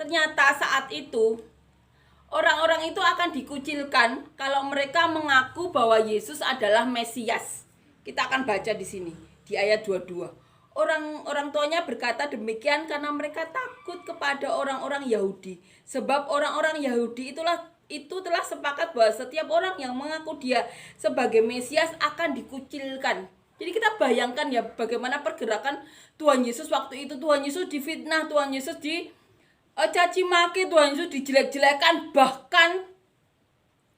ternyata saat itu orang-orang itu akan dikucilkan kalau mereka mengaku bahwa Yesus adalah Mesias. Kita akan baca di sini di ayat 22. Orang tuanya berkata demikian karena mereka takut kepada orang-orang Yahudi. Sebab orang-orang Yahudi itu telah sepakat bahwa setiap orang yang mengaku dia sebagai Mesias akan dikucilkan. Jadi kita bayangkan ya bagaimana pergerakan Tuhan Yesus waktu itu. Tuhan Yesus difitnah, Tuhan Yesus dicaci maki, Tuhan Yesus dijelek-jelekan. Bahkan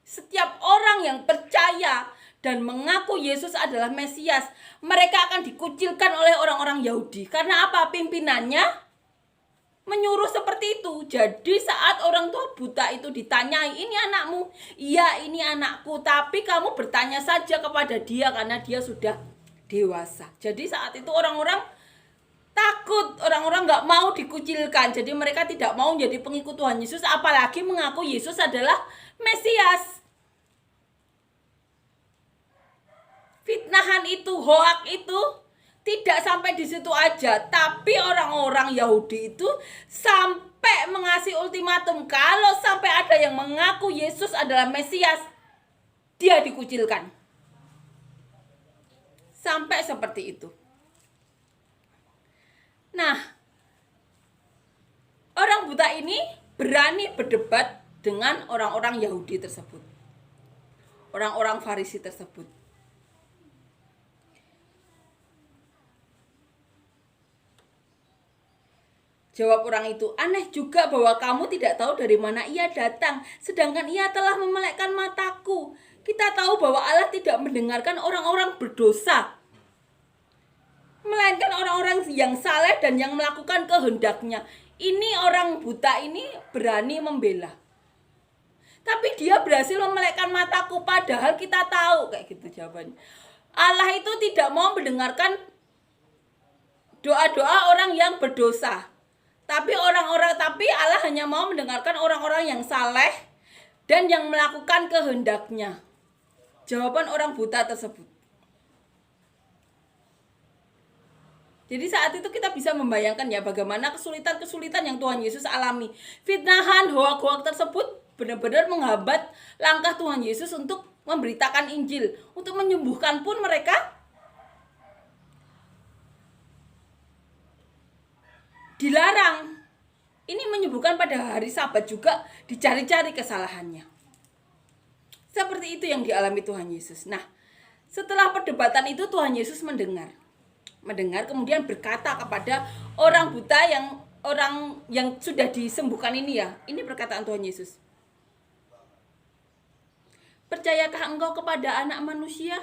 setiap orang yang percaya dan mengaku Yesus adalah Mesias, mereka akan dikucilkan oleh orang-orang Yahudi. Karena apa? Pimpinannya menyuruh seperti itu. Jadi saat orang tua buta itu ditanyai, ini anakmu? Iya, ini anakku. Tapi kamu bertanya saja kepada dia karena dia sudah dewasa. Jadi saat itu orang-orang takut, orang-orang gak mau dikucilkan. Jadi mereka tidak mau menjadi pengikut Tuhan Yesus, apalagi mengaku Yesus adalah Mesias. Fitnahan itu, hoak itu tidak sampai di situ aja, tapi orang-orang Yahudi itu sampai mengasih ultimatum kalau sampai ada yang mengaku Yesus adalah Mesias, dia dikucilkan. Sampai seperti itu. Nah, orang buta ini berani berdebat dengan orang-orang Yahudi tersebut, orang-orang Farisi tersebut. Jawab orang itu, aneh juga bahwa kamu tidak tahu dari mana ia datang, sedangkan ia telah memelekkan mataku. Kita tahu bahwa Allah tidak mendengarkan orang-orang berdosa, melainkan orang-orang yang saleh dan yang melakukan kehendaknya. Ini orang buta ini berani membela. Tapi dia berhasil memelekkan mataku, padahal kita tahu, kayak gitu jawabannya. Allah itu tidak mau mendengarkan doa-doa orang yang berdosa. Tapi Allah hanya mau mendengarkan orang-orang yang saleh dan yang melakukan kehendaknya. Jawaban orang buta tersebut. Jadi saat itu kita bisa membayangkan ya bagaimana kesulitan-kesulitan yang Tuhan Yesus alami. Fitnahan, hoak-hoak tersebut benar-benar menghambat langkah Tuhan Yesus untuk memberitakan Injil, untuk menyembuhkan pun mereka dilarang. Ini menyembuhkan pada hari Sabat juga dicari-cari kesalahannya. Seperti itu yang dialami Tuhan Yesus. Nah, setelah perdebatan itu Tuhan Yesus mendengar kemudian berkata kepada orang buta orang yang sudah disembuhkan ini ya. Ini perkataan Tuhan Yesus. Percayakah engkau kepada Anak Manusia?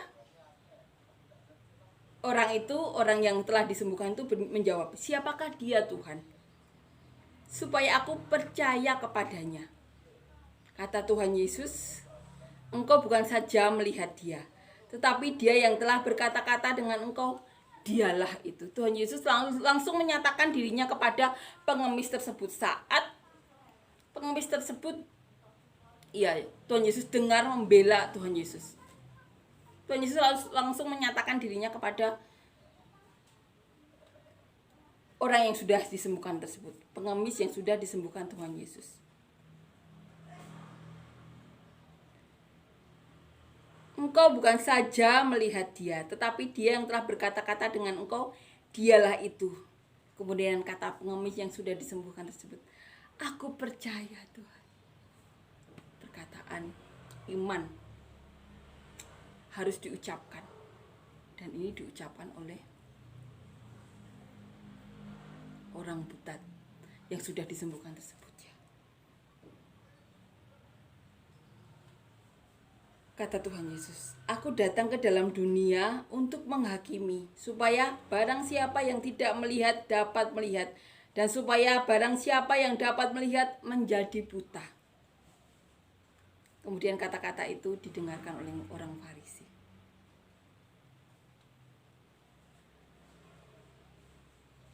Orang yang telah disembuhkan itu menjawab, siapakah dia Tuhan? Supaya aku percaya kepadanya. Kata Tuhan Yesus, engkau bukan saja melihat dia, tetapi dia yang telah berkata-kata dengan engkau, dialah itu. Tuhan Yesus langsung menyatakan dirinya kepada pengemis tersebut. Saat pengemis tersebut, Tuhan Yesus dengar membela Tuhan Yesus. Tuhan Yesus langsung menyatakan dirinya kepada orang yang sudah disembuhkan tersebut, pengemis yang sudah disembuhkan Tuhan Yesus. Engkau bukan saja melihat dia, tetapi dia yang telah berkata-kata dengan engkau, dialah itu. Kemudian kata pengemis yang sudah disembuhkan tersebut, aku percaya Tuhan. Perkataan iman harus diucapkan, dan ini diucapkan oleh orang buta yang sudah disembuhkan tersebut. Kata Tuhan Yesus, aku datang ke dalam dunia untuk menghakimi, supaya barang siapa yang tidak melihat dapat melihat, dan supaya barang siapa yang dapat melihat menjadi buta. Kemudian kata-kata itu didengarkan oleh orang Farisi.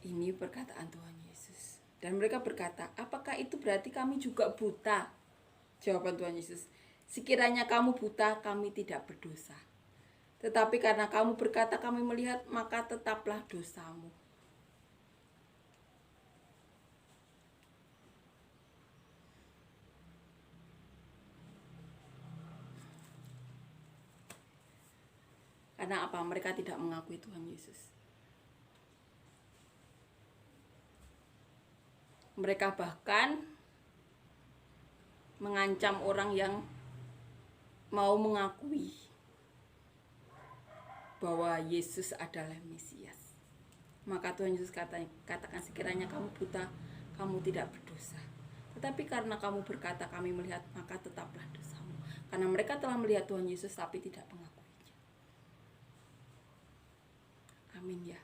Ini perkataan Tuhan Yesus. Dan mereka berkata, apakah itu berarti kami juga buta? Jawaban Tuhan Yesus, sekiranya kamu buta, kami tidak berdosa. Tetapi karena kamu berkata kami melihat, maka tetaplah dosamu. Karena apa? Mereka tidak mengakui Tuhan Yesus. Mereka bahkan mengancam orang yang mau mengakui bahwa Yesus adalah Mesias. Maka Tuhan Yesus katakan, sekiranya kamu buta, kamu tidak berdosa. Tetapi karena kamu berkata kami melihat, maka tetaplah dosamu. Karena mereka telah melihat Tuhan Yesus tapi tidak mengakuinya. Amin ya.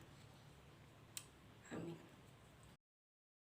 Amin.